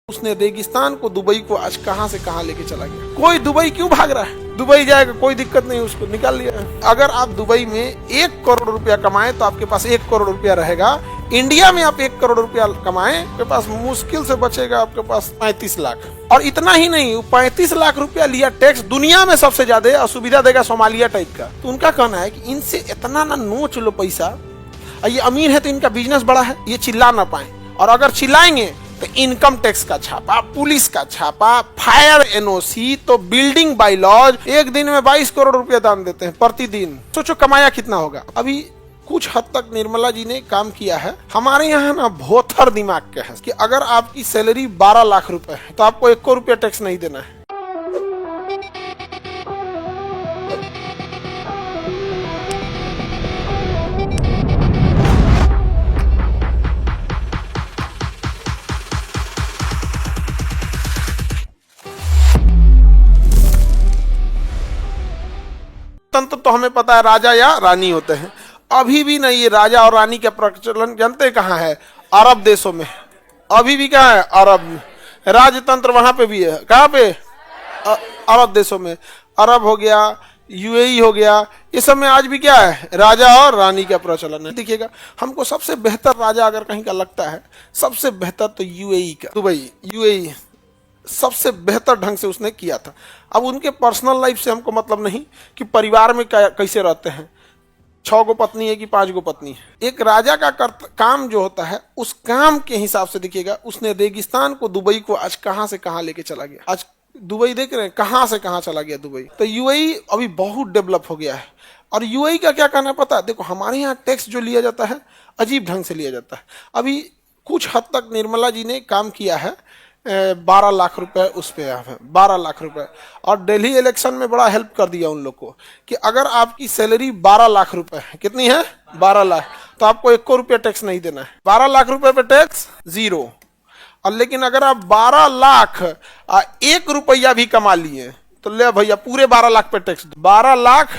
उसने रेगिस्तान को, दुबई को आज कहां से कहां लेके चला गया। कोई दुबई क्यों भाग रहा है? दुबई जाएगा, कोई दिक्कत नहीं, उसको निकाल लिया। अगर आप दुबई में 1 करोड़ रुपया कमाएं तो आपके पास 1 करोड़ रुपया रहेगा। इंडिया में आप 1 करोड़ रुपया कमाएं, आपके पास मुश्किल से बचेगा आपके पास 35 लाख। और इतना ही नहीं, 35 लाख रुपया लिया टैक्स, दुनिया में सबसे ज्यादा असुविधा देगा सोमालिया टाइप का। तो उनका कहना है कि इनसे इतना ना नोच लो पैसा, ये अमीर है तो इनका बिजनेस बड़ा है, ये चिल्ला ना पाए, और अगर चिल्लाएंगे तो इनकम टैक्स का छापा, पुलिस का छापा, फायर एनओसी, तो बिल्डिंग बाय लॉज। एक दिन में 22 करोड़ रुपया दान देते हैं प्रतिदिन। सोचो कमाया कितना होगा। अभी कुछ हद तक निर्मला जी ने काम किया है। हमारे यहाँ ना भोथर दिमाग के है कि अगर आपकी सैलरी 12 लाख रुपए है तो आपको 1 रुपया टैक्स नहीं देना है। तंत्र तो हमें पता है राजा या रानी होते हैं। अभी भी नहीं, ये राजा और रानी का प्रचलन जानते कहाँ है? अरब देशों में। अभी भी कहाँ है? अरब में। राजतंत्र वहां पे भी है। कहाँ पे? अरब देशों में। अरब हो गया, यूएई हो गया, इस सब में आज भी क्या है? राजा और रानी का प्रचलन है। देखिएगा, हमको सबसे बेहतर राजा अगर कहीं का लगता है, सबसे बेहतर तो यूएई का, दुबई, यूएई सबसे बेहतर ढंग से उसने किया था। अब उनके पर्सनल लाइफ से हमको मतलब नहीं कि परिवार में कैसे रहते हैं, 6 गो पत्नी है कि 5 गो पत्नी है। एक राजा का काम जो होता है, उस काम के हिसाब से देखिएगा, उसने रेगिस्तान को, दुबई को आज कहां से कहां लेके चला गया। आज दुबई देख रहे हैं कहां से कहां चला गया दुबई। तो यूएई अभी बहुत डेवलप हो गया है। और यूएई का क्या कहना पता है? देखो, हमारे यहाँ टैक्स जो लिया जाता है अजीब ढंग से लिया जाता है। अभी कुछ हद तक निर्मला जी ने काम किया है, 12 लाख रुपए उस पे है, 12 लाख रुपए। और दिल्ली इलेक्शन में बड़ा हेल्प कर दिया उन लोग को कि अगर आपकी सैलरी 12 लाख रुपए है, कितनी है? 12 लाख, तो आपको 1 रुपया टैक्स नहीं देना है। 12 लाख रुपए पे टैक्स 0। और लेकिन अगर आप 12 लाख 1 रुपया भी कमा लिए तो ले भैया पूरे 12 लाख पे टैक्स। 12 लाख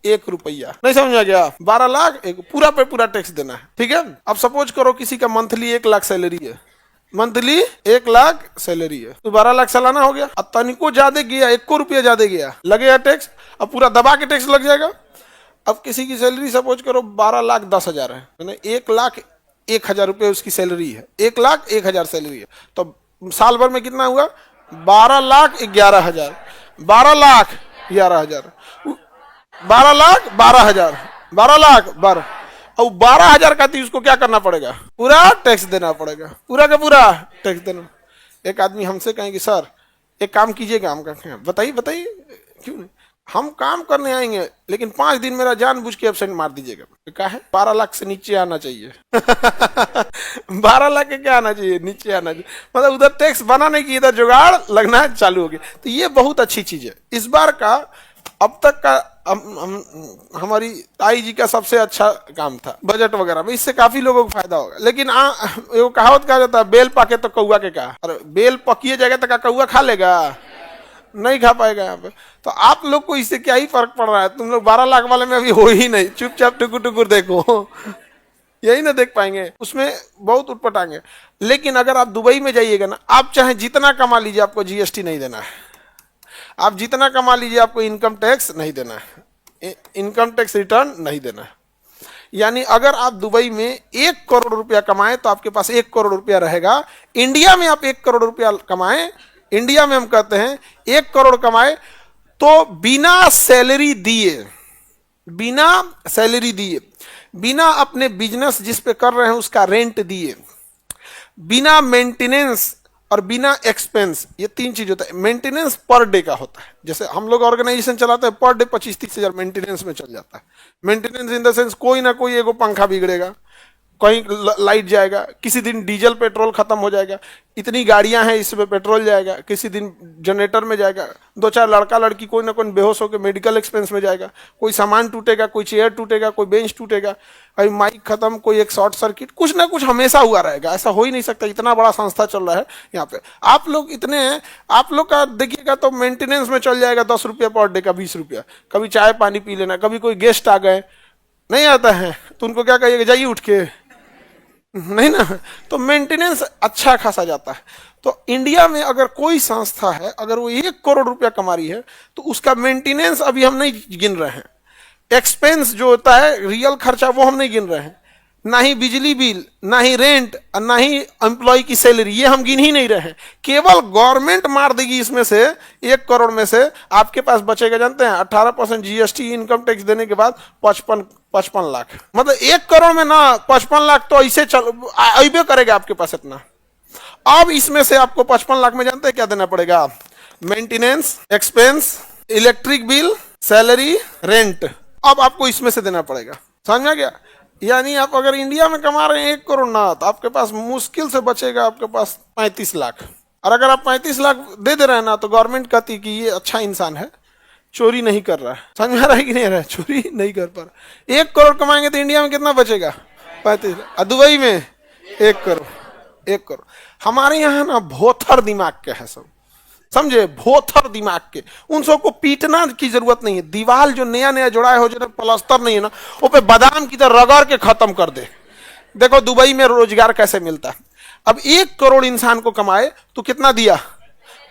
1 रुपया, नहीं समझा गया? 12 लाख एक पूरा पे पूरा टैक्स देना है। ठीक है। अब सपोज करो किसी का मंथली 1 लाख सैलरी है, मंथली 1 लाख सैलरी है, तो 12 लाख सालाना हो गया। अब तनिको ज्यादा गया, 1 रुपया ज्यादा गया, लगेगा टैक्स। अब पूरा दबा के टैक्स लग जाएगा। अब किसी की सैलरी सपोज करो 12 लाख 10 हजार है, 1 लाख 1 हजार रुपये उसकी सैलरी है, 1 लाख 1 हजार सैलरी है, तो साल भर में कितना हुआ? 12 लाख 11 हजार, 12 लाख 11 हजार, 12 लाख 12 हजार, 12 लाख 12, और 12 हजार का थी, उसको क्या करना पड़ेगा? पूरा टैक्स देना पड़ेगा, पूरा का पूरा टैक्स देना। एक आदमी हमसे कहेंगे सर एक काम कीजिएगा, हम कहेंगे बताइए बताइए, क्यों नहीं, हम काम करने आएंगे लेकिन 5 दिन मेरा जानबूझ के एब्सेंट मार दीजिएगा। क्या है? 12 लाख से नीचे आना चाहिए। 12 लाख के क्या आना चाहिए? नीचे आना चाहिए। मतलब उधर टैक्स बनाने की इधर जुगाड़ लगना चालू हो गया। तो ये बहुत अच्छी चीज है। इस बार का अब तक का हमारी ताई जी का सबसे अच्छा काम था बजट वगैरह में। इससे काफी लोगों को फायदा होगा। लेकिन वो कहावत कहा जाता है, बेल पके तो कौआ के कहा। अरे बेल पकिए जाएगा तो क्या कौआ खा लेगा? नहीं खा पाएगा यहाँ पे। तो आप लोग को इससे क्या ही फर्क पड़ रहा है? तुम लोग 12 लाख वाले में अभी हो ही नहीं, चुपचाप टुकुर टुकुर देखो, यही ना देख पाएंगे, उसमें बहुत उठपटाएंगे। लेकिन अगर आप दुबई में जाइएगा ना, आप चाहे जितना कमा लीजिए, आपको जीएसटी नहीं देना है। आप जितना कमा लीजिए, आपको इनकम टैक्स नहीं देना है, इनकम टैक्स रिटर्न नहीं देना है। यानी अगर आप दुबई में 1 करोड़ रुपया कमाएं तो आपके पास 1 करोड़ रुपया रहेगा। इंडिया में आप 1 करोड़ रुपया कमाएं, इंडिया में हम कहते हैं 1 करोड़ कमाए तो बिना सैलरी दिए, बिना सैलरी दिए, बिना अपने बिजनेस जिस पे कर रहे हैं उसका रेंट दिए, बिना मेंटेनेंस और बिना एक्सपेंस, ये 3 चीज होता है। मेंटेनेंस पर डे का होता है, जैसे हम लोग ऑर्गेनाइजेशन चलाते हैं, पर डे 25-30 हजार मेंटेनेंस में चल जाता है। मेंटेनेंस इन द सेंस कोई ना कोई एगो पंखा बिगड़ेगा, कहीं लाइट जाएगा, किसी दिन डीजल पेट्रोल खत्म हो जाएगा, इतनी गाड़ियां हैं इसमें पेट्रोल जाएगा, किसी दिन जनरेटर में जाएगा, 2-4 लड़का लड़की कोई ना कोई बेहोश होकर मेडिकल एक्सपेंस में जाएगा, कोई सामान टूटेगा, कोई चेयर टूटेगा, कोई बेंच टूटेगा, कहीं माइक खत्म, कोई एक शॉर्ट सर्किट, कुछ ना कुछ हमेशा हुआ रहेगा। ऐसा हो ही नहीं सकता, इतना बड़ा संस्था चल रहा है यहाँ पे। आप लोग इतने हैं, आप लोग का देखिएगा तो मेंटेनेंस में चल जाएगा 10 रुपया पर डे का, 20 रुपया। कभी चाय पानी पी लेना, कभी कोई गेस्ट आ गए, नहीं आता है तो उनको क्या कहिएगा, जाइए उठ के, नहीं ना, तो मेंटेनेंस अच्छा खासा जाता है। तो इंडिया में अगर कोई संस्था है, अगर वो 1 करोड़ रुपया कमा रही है, तो उसका मेंटेनेंस अभी हम नहीं गिन रहे हैं, एक्सपेंस जो होता है रियल खर्चा वो हम नहीं गिन रहे हैं, ना ही बिजली बिल, ना ही रेंट, ना ही एम्प्लॉय की सैलरी, ये हम गिन ही नहीं रहे हैं। केवल गवर्नमेंट मार देगी इसमें से 1 करोड़ में से आपके पास बचेगा, जानते हैं 18% जीएसटी इनकम टैक्स देने के बाद 55 लाख। मतलब 1 करोड़ में ना 55 लाख तो ऐसे चल अबे करेगा आपके पास इतना। अब इसमें से आपको 55 लाख में जानते हैं क्या देना पड़ेगा? Maintenance, expense, electric bill, salary, rent, अब आपको इसमें से देना पड़ेगा। समझा गया? यानी आप अगर इंडिया में कमा रहे हैं 1 करोड़ ना, तो आपके पास मुश्किल से बचेगा आपके पास 35 लाख। और अगर आप 35 लाख दे रहे हैं ना, तो गवर्नमेंट कहती कि ये अच्छा इंसान है, चोरी नहीं कर रहा है। समझ में रहा है कि नहीं रहा है? चोरी नहीं कर पा रहा। 1 करोड़ कमाएंगे तो इंडिया में कितना बचेगा? 35 लाख। दुबई में 1 करोड़। 1 करोड़। हमारे यहाँ ना भोथर दिमाग के है सब, समझे? भोथर दिमाग के। उन सबको पीटना की जरूरत नहीं है। दीवार जो नया नया जुड़ाए हो, जो प्लास्टर नहीं है ना, वो पे बादाम की तरह रगड़ के खत्म कर दे। देखो दुबई में रोजगार कैसे मिलता है। अब 1 करोड़ इंसान को कमाए तो कितना दिया,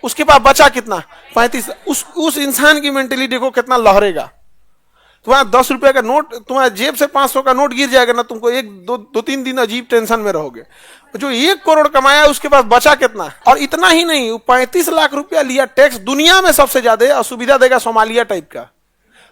उसके पास बचा कितना? 35। उस इंसान की मेंटली देखो कितना लहरेगा। तुम्हारा 10 रुपए का नोट, तुम्हारे जेब से 500 का नोट गिर जाएगा ना, तुमको 1-2-3 दिन अजीब टेंशन में रहोगे। जो 1 करोड़ कमाया उसके पास बचा कितना? और इतना ही नहीं, 35 लाख रुपया लिया टैक्स, दुनिया में सबसे ज्यादा असुविधा देगा सोमालिया टाइप का।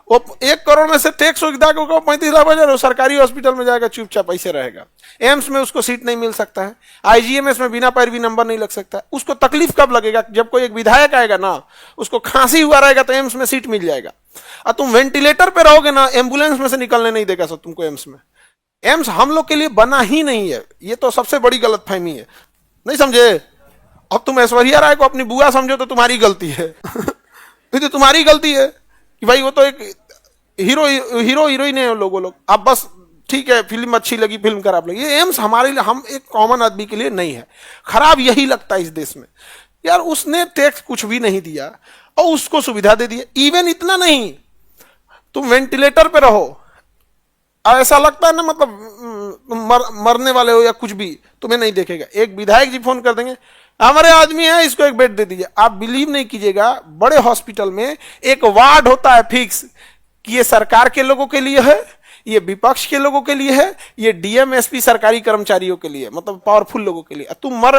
वो 1 करोड़ में से टैक्स उगदा के 35 लाख बचा, वो सरकारी हॉस्पिटल में जाएगा, चुपचाप ऐसे रहेगा। एम्स में उसको सीट नहीं मिल सकता है, आईजीएमएस में बिना पैरवी नंबर नहीं लग सकता है। उसको तकलीफ कब लगेगा? जब कोई एक विधायक आएगा ना, उसको खांसी हुआ रहेगा तो एम्स में सीट मिल जाएगा। और तुम वेंटिलेटर पे रहोगे ना, एम्बुलेंस में से निकलने नहीं देगा सब तुमको एम्स में। एम्स हम लोग के लिए बना ही नहीं है, ये तो सबसे बड़ी गलतफहमी है। नहीं समझे? अब तुम ऐश्वर्या राय को अपनी बुआ समझो तो तुम्हारी गलती है। नहीं तो तुम्हारी गलती है कि भाई वो तो एक हीरो हीरोइन है लोग। अब बस ठीक है, फिल्म अच्छी लगी, फिल्म खराब लगी, ये एम्स हमारे लिए, हम एक कॉमन आदमी के लिए नहीं है। खराब यही लगता है इस देश में, यार उसने टैक्स कुछ भी नहीं दिया और उसको सुविधा दे दी। इवन इतना नहीं, तुम वेंटिलेटर पे रहो, ऐसा लगता है ना, मतलब मरने वाले हो या कुछ भी, तुम्हें नहीं देखेगा। एक विधायक जी फोन कर देंगे, हमारे आदमी है, इसको एक बेड दे दीजिए। आप बिलीव नहीं कीजिएगा, बड़े हॉस्पिटल में एक वार्ड होता है फिक्स कि ये सरकार के लोगों के लिए है, ये विपक्ष के लोगों के लिए है, ये डीएम एसपी सरकारी कर्मचारियों के लिए, मतलब पावरफुल लोगों के लिए। तुम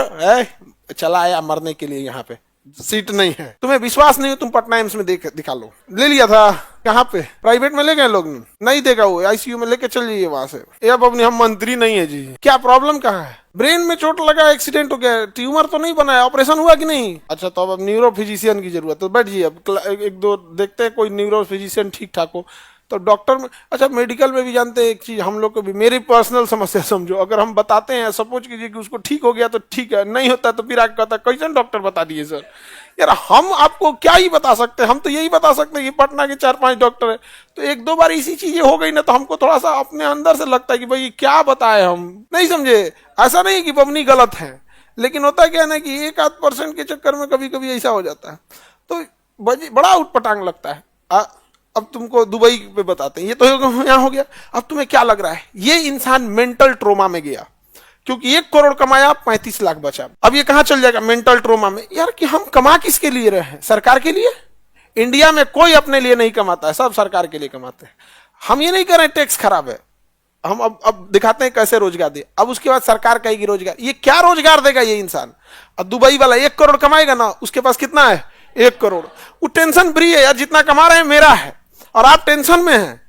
चला आया मरने के लिए, यहाँ पे सीट नहीं है। तुम्हें विश्वास नहीं हो, तुम पटना एम्स में दिखा लो। ले लिया था कहाँ पे? प्राइवेट में ले गए लोग, नहीं देखा, वो आईसीयू में लेके चल जाइए वहां से। ये अब अपनी हम मंत्री नहीं है जी। क्या प्रॉब्लम कहाँ है? ब्रेन में चोट लगा, एक्सीडेंट हो गया, ट्यूमर तो नहीं बनाया, ऑपरेशन हुआ कि नहीं? अच्छा, तो अब न्यूरो फिजिशियन की जरूरत है, तो बैठ जाइए। अब 1-2 देखते हैं कोई न्यूरो फिजिशियन ठीक ठाक हो तो डॉक्टर में। अच्छा, मेडिकल में भी जानते हैं एक चीज, हम लोग को भी, मेरी पर्सनल समस्या समझो, अगर हम बताते हैं, सपोज कीजिए कि उसको ठीक हो गया तो ठीक है, नहीं होता तो फिर आगे कहता कैसे डॉक्टर बता दिए सर। यार हम आपको क्या ही बता सकते हैं, हम तो यही बता सकते हैं कि पटना के 4-5 डॉक्टर है। तो 1-2 बार इसी चीजें हो गई ना, तो हमको थोड़ा सा अपने अंदर से लगता है कि भाई क्या बताए हम, नहीं समझे? ऐसा नहीं कि बमनी गलत है, लेकिन होता क्या है ना कि 1-8% के चक्कर में कभी कभी ऐसा हो जाता है, तो बड़ा उटपटांग लगता है। अब तुमको दुबई पे बताते हैं, ये तो यहाँ हो गया। अब तुम्हें क्या लग रहा है? ये इंसान मेंटल ट्रोमा में गया, क्योंकि 1 करोड़ कमाया, 35 लाख बचा। अब ये कहां चल जाएगा? मेंटल ट्रोमा में। यार कि हम कमा किसके लिए रहे हैं? सरकार के लिए? इंडिया में कोई अपने लिए नहीं कमाता है, सब सरकार के लिए कमाते हैं। हम ये नहीं कह रहे टैक्स खराब है, हम अब दिखाते हैं कैसे रोजगार दे। अब उसके बाद सरकार कहेगी रोजगार, ये क्या रोजगार देगा ये इंसान? अब दुबई वाला 1 करोड़ कमाएगा ना, उसके पास कितना है? 1 करोड़। वो टेंशन फ्री है, यार जितना कमा रहे हैं मेरा है, और आप टेंशन में हैं।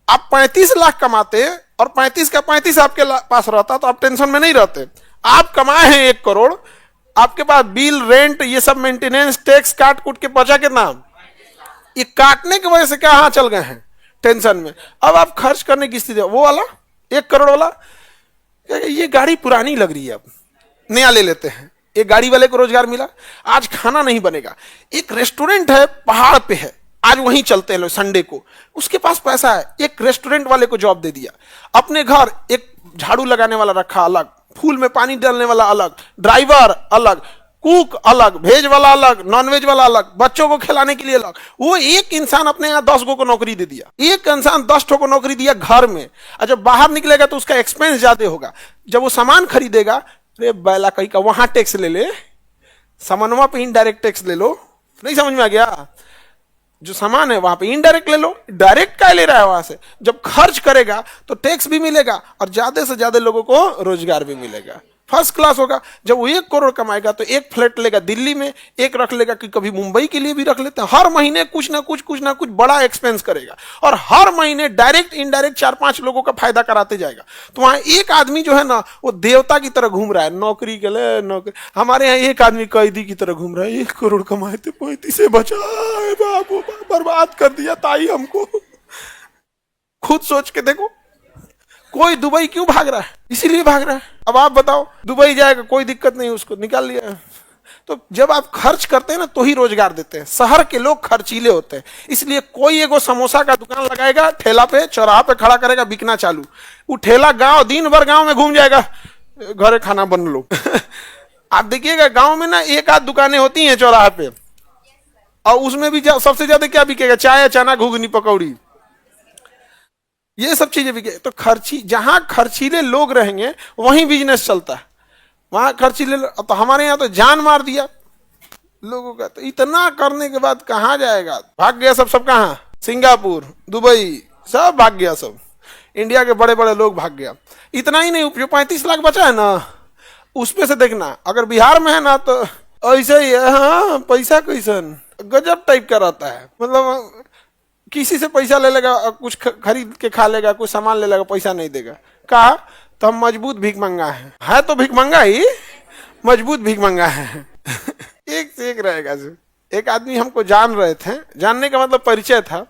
आप 35 लाख कमाते और 35 का 35 आपके पास रहता तो आप टेंशन में नहीं रहते। आप कमाए हैं 1 करोड़, आपके पास बिल, रेंट, ये सब मेंटेनेंस, टैक्स काट कूट के बचा कितना? ये काटने की वजह से कहां चल गए हैं? टेंशन में। अब आप खर्च करने की स्थिति, वो वाला 1 करोड़ वाला, ये गाड़ी पुरानी लग रही है, अब नया ले लेते हैं। एक गाड़ी वाले को रोजगार मिला, आज खाना नहीं बनेगा, एक रेस्टोरेंट है पहाड़ पे है, आज वहीं चलते हैं लोग संडे को, उसके पास पैसा है, एक रेस्टोरेंट वाले को जॉब दे दिया। अपने घर एक झाड़ू लगाने वाला रखा अलग, फूल में पानी डालने वाला अलग, ड्राइवर अलग, कुक अलग, वेज वाला अलग, नॉन वेज वाला अलग, बच्चों को खिलाने के लिए अलग। वो एक इंसान अपने यहाँ 10 को नौकरी दे दिया, एक इंसान 10 को नौकरी दिया घर में। और जब बाहर निकलेगा तो उसका एक्सपेंस ज्यादा होगा। जब वो सामान खरीदेगा, अरे बैला कहीं का वहां टैक्स ले ले, समन्वय पे इनडायरेक्ट टैक्स ले लो, नहीं समझ में आ गया? जो सामान है वहां पे इनडायरेक्ट ले लो, डायरेक्ट क्या ले रहा है वहां से? जब खर्च करेगा तो टैक्स भी मिलेगा और ज्यादा से ज्यादा लोगों को रोजगार भी मिलेगा, फर्स्ट क्लास होगा। जब वो 1 करोड़ कमाएगा तो एक फ्लैट लेगा दिल्ली में, एक रख लेगा कि कभी मुंबई के लिए भी रख लेते हैं। हर महीने कुछ ना कुछ बड़ा एक्सपेंस करेगा और हर महीने डायरेक्ट इनडायरेक्ट 4-5 लोगों का फायदा कराते जाएगा। तो वहां एक आदमी जो है ना वो देवता की तरह घूम रहा है, नौकरी के लिए नौकरी। हमारे यहाँ एक आदमी कैदी की तरह घूम रहा है, 1 करोड़ कमाए थे 35 से बचाए बाबू, बर्बाद कर दिया ताई हमको। खुद सोच के देखो, कोई दुबई क्यों भाग रहा है? इसीलिए भाग रहा है। अब आप बताओ, दुबई जाएगा कोई दिक्कत नहीं, उसको निकाल लिया। तो जब आप खर्च करते हैं ना तो ही रोजगार देते हैं। शहर के लोग खर्चीले होते हैं, इसलिए कोई एगो समोसा का दुकान लगाएगा, ठेला पे चौराहा पे खड़ा करेगा, बिकना चालू। वो ठेला गांव दिन भर गांव में घूम जाएगा, घरे खाना बन लो। आप देखिएगा गांव में ना 1 आध दुकानें होती हैं चौराहा पे, और उसमें भी सबसे ज्यादा क्या बिकेगा? चाय, चना, घुगनी, पकौड़ी, ये सब चीजें बिके। तो जहां खर्चीले लोग रहेंगे वहीं बिजनेस चलता है, वहां खर्चीले। तो हमारे यहाँ तो जान मार दिया लोगों का, तो इतना करने के बाद कहां जाएगा? भाग गया सब कहां? सिंगापुर, दुबई, सब भाग गया। सब इंडिया के बड़े बड़े लोग भाग गया। इतना ही नहीं, जो 35 लाख बचा है ना, उसमें से देखना अगर बिहार में है ना तो ऐसा ही है। हाँ, पैसा कैसन गजब टाइप का रहता है, मतलब किसी से पैसा ले लेगा, कुछ खरीद के खा लेगा, कुछ सामान ले लेगा, पैसा नहीं देगा। कहा तो हम मजबूत भीख मंगा है तो भीख मंगा ही, मजबूत भीख मंगा है। एक से एक रहेगा। एक आदमी हमको जान रहे थे, जानने का मतलब परिचय था,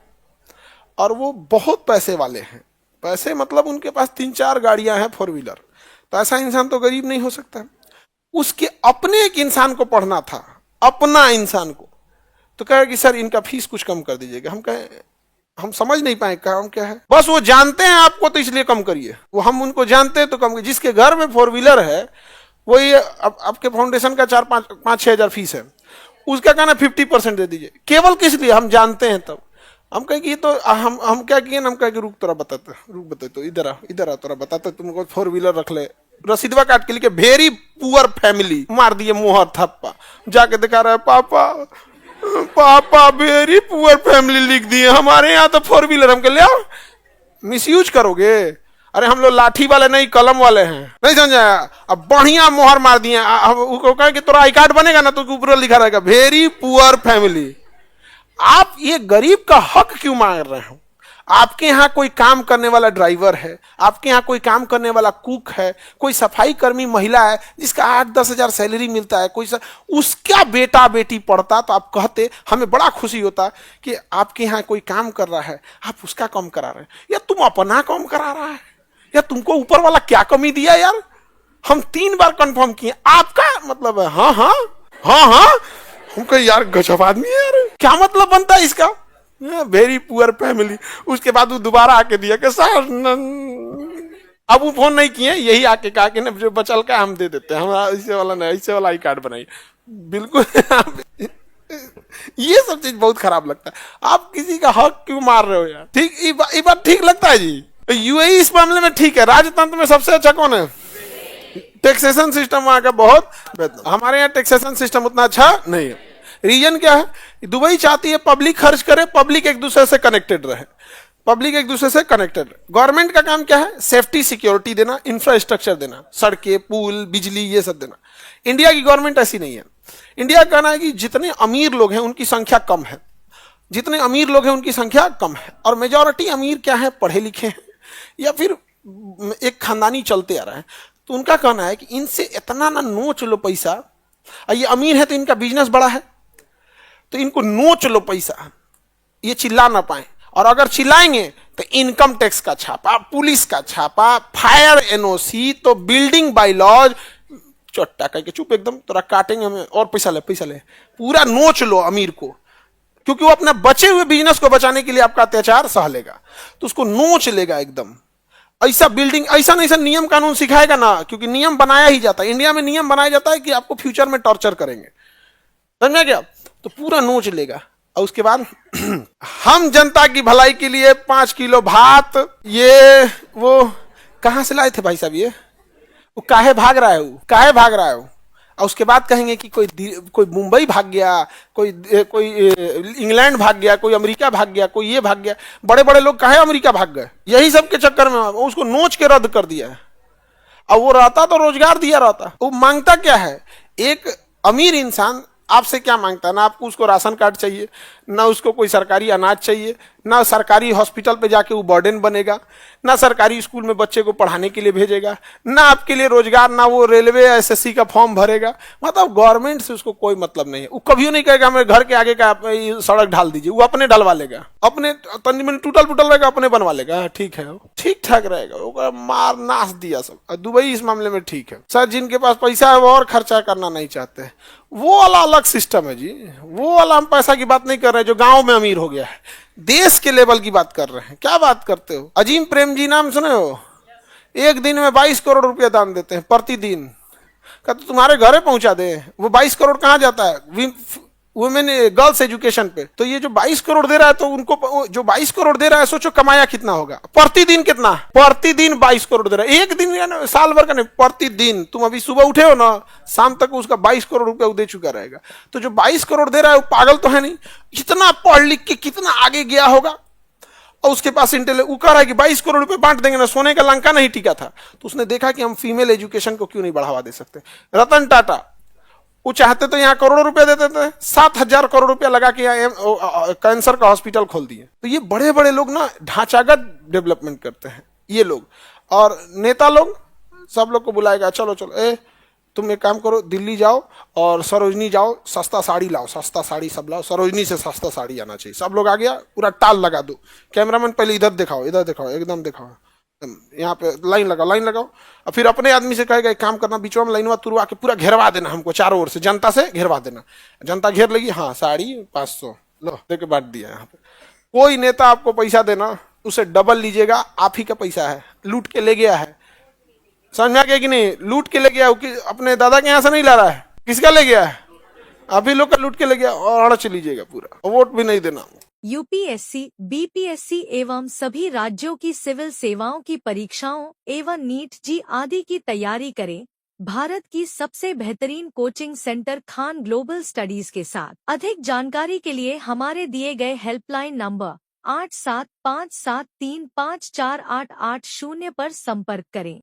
और वो बहुत पैसे वाले हैं। पैसे मतलब उनके पास 3-4 गाड़ियां हैं 4 व्हीलर। तो ऐसा इंसान तो गरीब नहीं हो सकता। उसके अपने एक इंसान को पढ़ना था, अपना इंसान को। तो कहे कि सर इनका फीस कुछ कम कर दीजिएगा। हम कहे हम समझ नहीं पाए काम क्या है। बस वो जानते हैं आपको तो इसलिए कम करिए। वो हम उनको जानते हैं तो कम करिए। जिसके घर में 4 व्हीलर है वही आपके फाउंडेशन का 4-5-6 हजार फीस है, उसका कहना 50% दे दीजिए। केवल किस लिए? हम जानते हैं। तब हम कहे कि ये तो हम क्या किए ना, हम कहे कि रुक तोरा बताते तो इधर आ तोरा बताते, तुमको 4 व्हीलर रख ले। रसीदवा काट के लिखे वेरी पुअर फैमिली, मार दिए मोहर थप्पा। जाके दिखा रहा है पापा वेरी पुअर फैमिली लिख दिए, हमारे यहाँ तो 4 व्हीलर। हम कह ले मिसयूज करोगे? अरे हम लोग लाठी वाले नहीं, कलम वाले हैं, नहीं समझा? अब बढ़िया मोहर मार दिए। कहे कि तोरा आई कार्ड बनेगा ना तो ऊपर लिखा रहेगा वेरी पुअर फैमिली। आप ये गरीब का हक क्यों मांग रहे हो? आपके यहाँ कोई काम करने वाला ड्राइवर है, आपके यहाँ कोई काम करने वाला कुक है, कोई सफाई कर्मी महिला है जिसका 8-10 हजार सैलरी मिलता है, उसका बेटा बेटी पढ़ता, तो आप कहते हमें बड़ा खुशी होता कि आपके यहाँ कोई काम कर रहा है, आप उसका कम करा रहे हैं, या तुम अपना कम करा रहा है, या तुमको ऊपर वाला क्या कमी दिया यार? हम 3 बार कंफर्म किए, आपका मतलब है हाँ हाँ हाँ हाँ। हम कहे यार गजब आदमी है यार, क्या मतलब बनता है इसका? Very poor family. उसके बाद वो दोबारा आके दिया कि सर अब वो फोन नहीं किए, यही आके कहा कि जो बचल का हम दे देते हैं, हम ऐसे वाला नहीं, ऐसे वाला आई कार्ड बनाइए। बिल्कुल। ये सब चीज बहुत खराब लगता है। आप किसी का हक क्यों मार रहे हो यार? ठीक, ये बात ठीक लगता है जी? यूएई इस मामले में ठीक है। राजतंत्र में सबसे अच्छा कौन है? टैक्सेशन सिस्टम वहां का बहुत बेहतर। हमारे यहाँ टैक्सेशन सिस्टम उतना अच्छा नहीं है। रीजन क्या है? दुबई चाहती है पब्लिक खर्च करे, पब्लिक एक दूसरे से कनेक्टेड रहे, पब्लिक एक दूसरे से कनेक्टेड। गवर्नमेंट का काम क्या है? सेफ्टी सिक्योरिटी देना, इंफ्रास्ट्रक्चर देना, सड़कें, पुल, बिजली, ये सब देना। इंडिया की गवर्नमेंट ऐसी नहीं है। इंडिया का कहना है कि जितने अमीर लोग हैं उनकी संख्या कम है, जितने अमीर लोग हैं उनकी संख्या कम है, और मेजॉरिटी अमीर क्या है? पढ़े लिखे हैं या फिर एक खानदानी चलते आ रहा है। तो उनका कहना है कि इनसे इतना ना नोच लो पैसा, ये अमीर है तो इनका बिजनेस बड़ा है तो इनको नोच लो पैसा, ये चिल्ला ना पाए, और अगर चिल्लाएंगे तो इनकम टैक्स का छापा, पुलिस का छापा, फायर एनओसी, तो बिल्डिंग बाय लॉज, चट्टा कह के चुप एकदम, तोरा काटेंगे हमें और पैसा ले, पूरा नोच लो अमीर को, क्योंकि वो अपने बचे हुए बिजनेस को बचाने के लिए आपका अत्याचार सह लेगा, तो उसको नोच लेगा एकदम। ऐसा बिल्डिंग, ऐसा नियम कानून सिखाएगा ना, क्योंकि नियम बनाया ही जाता है। इंडिया में नियम बनाया जाता है कि आपको फ्यूचर में टॉर्चर करेंगे, समझा क्या? तो पूरा नोच लेगा। और उसके बाद हम जनता की भलाई के लिए 5 किलो भात, ये वो कहां से लाए थे भाई साहब? ये वो काहे भाग रहा है? वो काहे भाग रहा है? वो और उसके बाद कहेंगे कि कोई मुंबई भाग गया, कोई इंग्लैंड भाग गया, कोई अमेरिका भाग गया, कोई ये भाग गया। बड़े बड़े लोग कहे अमेरिका भाग गए, यही सब के चक्कर में उसको नोच के रद्द कर दिया है। अब वो रहता तो रोजगार दिया रहता। वो मांगता क्या है? एक अमीर इंसान आपसे क्या मांगता है? ना आपको उसको राशन कार्ड चाहिए, ना उसको कोई सरकारी अनाज चाहिए, ना सरकारी हॉस्पिटल पे जाके वो बर्डन बनेगा, ना सरकारी स्कूल में बच्चे को पढ़ाने के लिए भेजेगा, ना आपके लिए रोजगार, ना वो रेलवे एसएससी का फॉर्म भरेगा। मतलब गवर्नमेंट से उसको कोई मतलब नहीं है। वो कभी नहीं कहेगा मेरे घर के आगे का सड़क ढाल दीजिए, वो अपने ढलवा लेगा, अपने तंजमन टूटल फूटल रहेगा अपने बनवा लेगा। ठीक है, ठीक ठाक रहेगा, वो मार नाश दिया सब। दुबई इस मामले में ठीक है। सर जिनके पास पैसा है वो और खर्चा करना नहीं चाहते, वो वाला अलग सिस्टम है जी। वो वाला हम पैसा की बात नहीं कर रहे हैं जो गांव में अमीर हो गया है, देश के लेवल की बात कर रहे हैं। क्या बात करते हो? अजीम प्रेम जी नाम सुने हो? एक दिन में 22 करोड़ रुपया दान देते हैं प्रतिदिन। का तो तुम्हारे घरे पहुंचा दे। वो 22 करोड़ कहां जाता है? वुमेन गर्ल्स एजुकेशन पे। तो ये जो 22 करोड़ दे रहा है, तो उनको जो 22 करोड़ दे रहा है, सोचो कमाया कितना होगा प्रतिदिन। कितना? प्रतिदिन 22 करोड़ दे रहा है। एक दिन या ना साल भर का नहीं, प्रतिदिन। तुम अभी सुबह उठे हो ना, शाम तक उसका 22 करोड़ रुपया दे चुका रहेगा। तो जो 22 करोड़ दे रहा है वो पागल तो है नहीं? इतना पढ़ लिख के कितना आगे गया होगा, और उसके पास इंटेलेक्ट। वो कह रहा है कि 22 करोड़ रुपए बांट देंगे ना, सोने का लंका नहीं टिका था। तो उसने देखा कि हम फीमेल एजुकेशन को क्यों नहीं बढ़ावा दे सकते। रतन टाटा वो चाहते तो यहाँ करोड़ों रुपए देते थे, 7,000 करोड़ रुपया लगा के यहाँ कैंसर का हॉस्पिटल खोल दिए। तो ये बड़े बड़े लोग ना ढांचागत डेवलपमेंट करते हैं ये लोग। और नेता लोग सब लोग को बुलाएगा, चलो चलो तुम एक काम करो, दिल्ली जाओ और सरोजनी जाओ, सस्ता साड़ी लाओ, सस्ता साड़ी सब लाओ, सरोजनी से सस्ता साड़ी आना चाहिए। सब लोग आ गया, पूरा टाल लगा दो। कैमरामैन पहले इधर दिखाओ, इधर दिखाओ, एकदम दिखाओ, यहाँ पे लाइन लगाओ, लाइन लगाओ। और फिर अपने आदमी से कहेगा एक काम करना, बीच में लाइन तुरवा के पूरा घेरवा देना हमको, चारों ओर से जनता से घेरवा देना। जनता घेर लेगी, हाँ साड़ी 500 लो दे के बांट दिया। यहाँ पे कोई नेता आपको पैसा देना, उसे डबल लीजिएगा, आप ही का पैसा है, लूट के ले गया है। समझ में आ गया कि नहीं? लूट के ले गया, अपने दादा के यहाँ से नहीं ला रहा है, किसका ले गया है? अभी लोग का लूट के ले गया, और अड़च लीजिएगा पूरा, वोट भी नहीं देना। यूपीएससी, बीपीएससी एवं सभी राज्यों की सिविल सेवाओं की परीक्षाओं एवं नीट जी आदि की तैयारी करें भारत की सबसे बेहतरीन coaching centre Khan global studies के साथ। अधिक जानकारी के लिए हमारे दिए गए हेल्पलाइन नंबर 8757354880 पर संपर्क करें।